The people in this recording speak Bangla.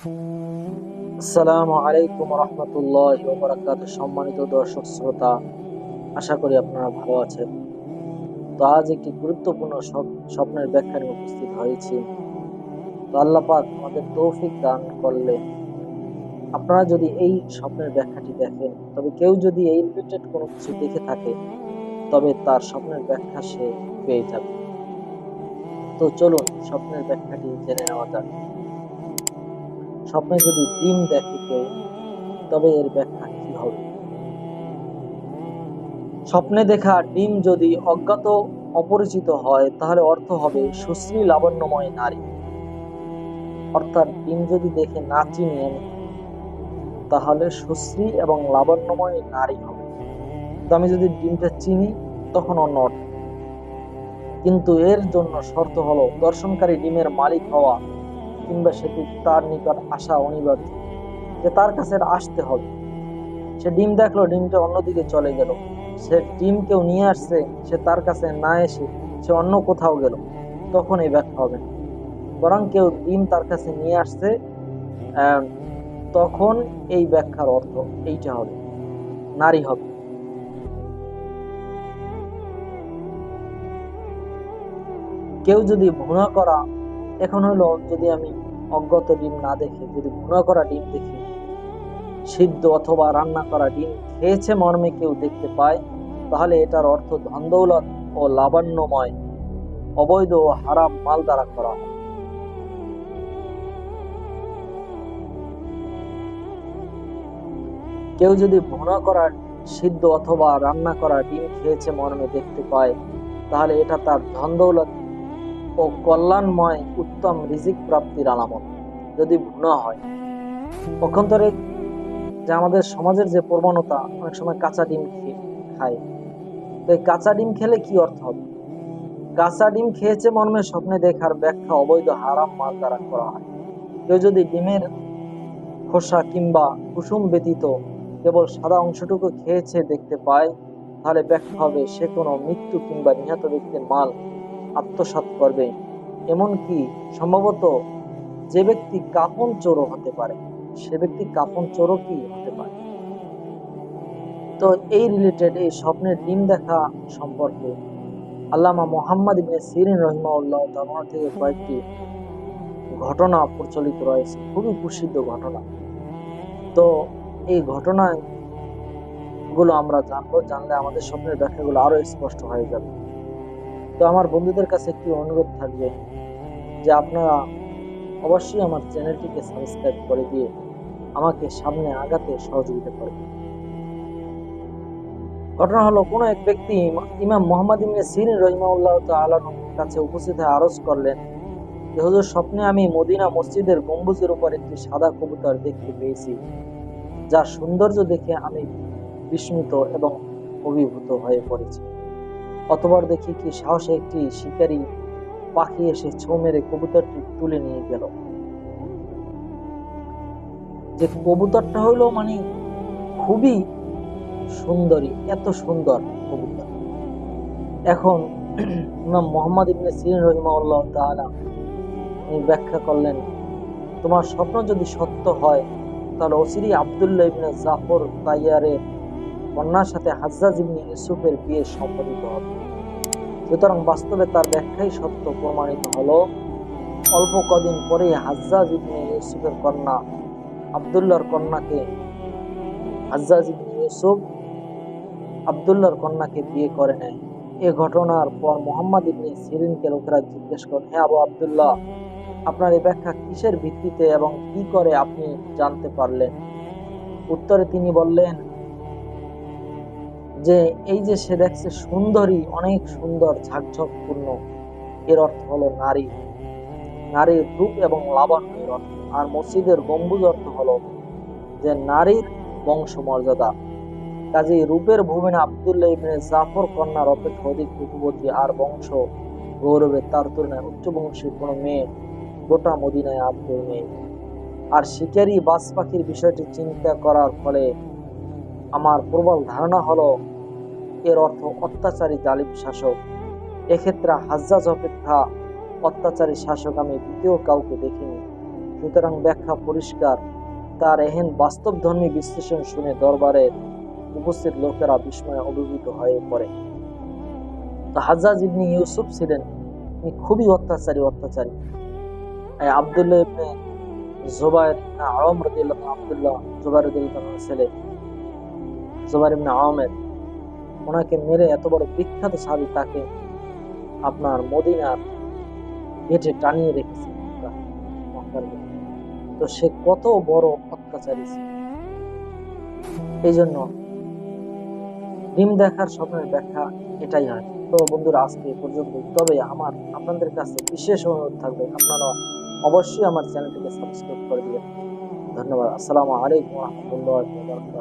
আসসালামু আলাইকুম রহমতুল্লাহি ওয়া বারাকাতুহু। সম্মানিত দর্শক শ্রোতা, আশা করি আপনারা ভালো আছেন। তো আজ একটি গুরুত্বপূর্ণ স্বপ্নের ব্যাখ্যা নিয়ে উপস্থিত হয়েছি। তো আল্লাহ পাক আমাদের তৌফিক দান করলে আপনারা যদি এই স্বপ্নের ব্যাখ্যাটি দেখেন, তবে কেউ যদি এই রিলেটেড কোনো কিছু দেখে থাকে, তবে তার স্বপ্নের ব্যাখ্যা সে পেয়ে যাবে। তো চলুন স্বপ্নের ব্যাখ্যাটি জেনে নেওয়া যাক। স্বপ্নে যদি ডিম দেখে কেউ, তবে এর ব্যাখ্যা কি হবে? স্বপ্নে দেখা ডিম যদি অজ্ঞাত অপরিচিত হয়, তাহলে অর্থ হবে সুশ্রী লাবণ্যময় নারী। অর্থাৎ ডিম যদি দেখে না চিনি আমি, তাহলে সুশ্রী এবং লাবণ্যময় নারী হবে। তো আমি যদি ডিমটা চিনি, তখন অন্য অর্থ। কিন্তু এর জন্য শর্ত হলো দর্শনকারী ডিমের মালিক হওয়া, কিংবা সেটি তার নিকট আসা অনিবার্য, যে তার কাছে আসতে হবে। সে ডিম দেখলো, ডিমটা অন্যদিকে চলে গেল। সে ডিম কেউ নিয়ে আসছে, সে তার কাছে না এসে সে অন্য কোথাও গেল, তখন এই ব্যাখ্যা হবে না। বরং কেউ ডিম তার কাছে নিয়ে আসছে, তখন এই ব্যাখ্যার অর্থ এইটা হবে, নারী হবে। কেউ যদি ভুনা করা, এখন হলো যদি আমি অজ্ঞাত ডিম না দেখে যদি ভুনা করা ডিম দেখি, সিদ্ধ অথবা রান্না করা ডিম খেয়েছে মর্মে কেউ দেখতে পায়, তাহলে এটার অর্থ ধন দৌলত ও লাবণ্যময় অবৈধ ও হারাম মাল দ্বারা করা হয়। কেউ যদি ভুনা করা, সিদ্ধ অথবা রান্না করা ডিম খেয়েছে মর্মে দেখতে পায়, তাহলে এটা তার ধন দৌলত ও কল্যাণময় উত্তম রিজিক প্রাপ্তির আলামত। যদি ভুনা হয়, পক্ষান্তরে যে আমাদের সমাজের যে প্রবণতা, অনেক সময় কাঁচা ডিম খায়। তো এই কাঁচা ডিম খেলে কি অর্থ হবে? কাঁচা ডিম খেয়েছে মর্মে স্বপ্নে দেখার ব্যাখ্যা অবৈধ হারাম মাল দ্বারা করা হয়। কেউ যদি ডিমের খোসা কিংবা কুসুম ব্যতীত কেবল সাদা অংশটুকু খেয়েছে দেখতে পায়, তাহলে ব্যাখ্যা হবে সে কোনো মৃত্যু কিংবা নিহত ব্যক্তির মাল আত্মসাৎ করবে। এমনকি সম্ভবত যে ব্যক্তি কাফন চোরও হতে পারে, সে ব্যক্তি কাফন চোরও কি হতে পারে। তো এই রিলেটেড এই স্বপ্নের ডিম দেখা সম্পর্কে আল্লামা মোহাম্মদ ইবনে সিরিন রহিমাহুল্লাহ তাআলা থেকে কয়েকটি ঘটনা প্রচলিত রয়েছে, খুবই প্রসিদ্ধ ঘটনা। তো এই ঘটনা গুলো আমরা জানবো, জানলে আমাদের স্বপ্নের ব্যাখ্যাগুলো আরো স্পষ্ট হয়ে যাবে। তো আমার বন্ধুদের কাছে একটি অনুরোধ থাকবে যে আপনারা অবশ্যই আমার চ্যানেলটিকে সাবস্ক্রাইব করে দিয়ে আমাকে সামনে আগাতে সহযোগিতা করবেন। ঘটনা হলো, কোন এক ব্যক্তি ইমাম মুহাম্মদ ইবনে সিরিন রাহিমাহুল্লাহ তাআলার কাছে উপস্থিত হয়ে আরজ করলেন যে হুজুর, স্বপ্নে আমি মদিনা মসজিদের গম্বুজের উপর একটি সাদা কবুতর দেখতে পেয়েছি, যার সৌন্দর্য দেখে আমি বিস্মিত এবং অভিভূত হয়ে পড়েছি। অতঃপর দেখি কি সাহসে একটি শিকারী পাখি এসে ছোঁ মেরে কবুতরটি তুলে নিয়ে গেল। যে কবুতরটা হলো মানে খুবই সুন্দরী, এত সুন্দর কবুতর। এখন ইমাম মুহাম্মদ ইবনে সিরিন রাহিমাহুল্লাহ তাআলা ব্যাখ্যা করলেন, তোমার স্বপ্ন যদি সত্য হয়, তাহলে অচিরেই আব্দুল্লাহ ইবনে জাফর তাইয়ারের কন্যার সাথে হাজ্জাজ ইবনে ইউসুফের বিয়ে সম্পাদিত হবে। সুতরাং বাস্তবে তার ব্যাখ্যাই সত্য প্রমাণিত হলো। অল্প কদিন পরে হাজ্জাজ ইবনে ইউসুফের কন্যা আব্দুল্লাহর কন্যাকে হাজ্জাজ ইবনে ইউসুফ আব্দুল্লাহর কন্যাকে বিয়ে করে নেয়। এ ঘটনার পর মুহাম্মদ ইবনে সিরিনকে লোকেরা জিজ্ঞেস করেন, হে আবু আব্দুল্লাহ, আপনার এই ব্যাখ্যা কিসের ভিত্তিতে এবং কি করে আপনি জানতে পারলেন? উত্তরে তিনি বললেন যে এই যে সে দেখছে সুন্দরী, অনেক সুন্দর, ঝাকঝকপূর্ণ, এর অর্থ হলো নারী, নারীর রূপ এবং লাবণ্যের অর্থ। আর মসজিদের গম্বুজ অর্থ হলো যে নারীর বংশমর্যাদা। কাজেই রূপের ভূমিনা আব্দুল্লাহ ইবনে জাফর কন্যার অপেক্ষা অধিক রূপবতী, আর বংশ গৌরবে তার তুলনায় উচ্চ বংশী কোনো মেয়ে গোটা মদিনায় আর কেউ নেই। আর শিকারী বাজ পাখির বিষয়টি চিন্তা করার ফলে আমার প্রবল ধারণা হলো এর অর্থ অত্যাচারী জালিম শাসক। এক্ষেত্রে হাজ্জাজ অপেক্ষা অত্যাচারী শাসক আমি দ্বিতীয় কাউকে দেখিনি। সুতরাং ব্যাখ্যা পরিষ্কার। তার এহেন বাস্তবধর্মী বিশ্লেষণ শুনে দরবারের উপস্থিত লোকেরা বিস্ময়ে অভিভূত হয়ে পড়ে। তো হাজ্জাজ ইবনে ইউসুফ ছিলেন খুবই অত্যাচারী। আব্দুল্লাহ ইবনে জুবাইর ইবনে আওয়াম রাদিয়াল্লাহু আনহু, আব্দুল্লাহ জুবাইর রাদিয়াল্লাহু আনহু ছেলে জুবাইর ইবনে আওয়ামের, ওনাকে মেরে এত বড় বিখ্যাত সাহাবী, তাকে আপনার মদিনার গেটে টানিয়ে রেখেছে মক্কার গেটে। তো সে কত বড় অত্যাচারী ছিল। এই জন্য ডিম দেখার স্বপ্নের ব্যাখ্যা এটাই হয়। তো বন্ধুরা, আজকে এ পর্যন্ত। তবে আমার আপনাদের কাছে বিশেষ অনুরোধ থাকবে, আপনারা অবশ্যই আমার চ্যানেলটিকে সাবস্ক্রাইব করে দিবেন। ধন্যবাদ। আসসালামু আলাইকুম ওয়া রাহমাতুল্লাহি ওয়া বারাকাতুহু।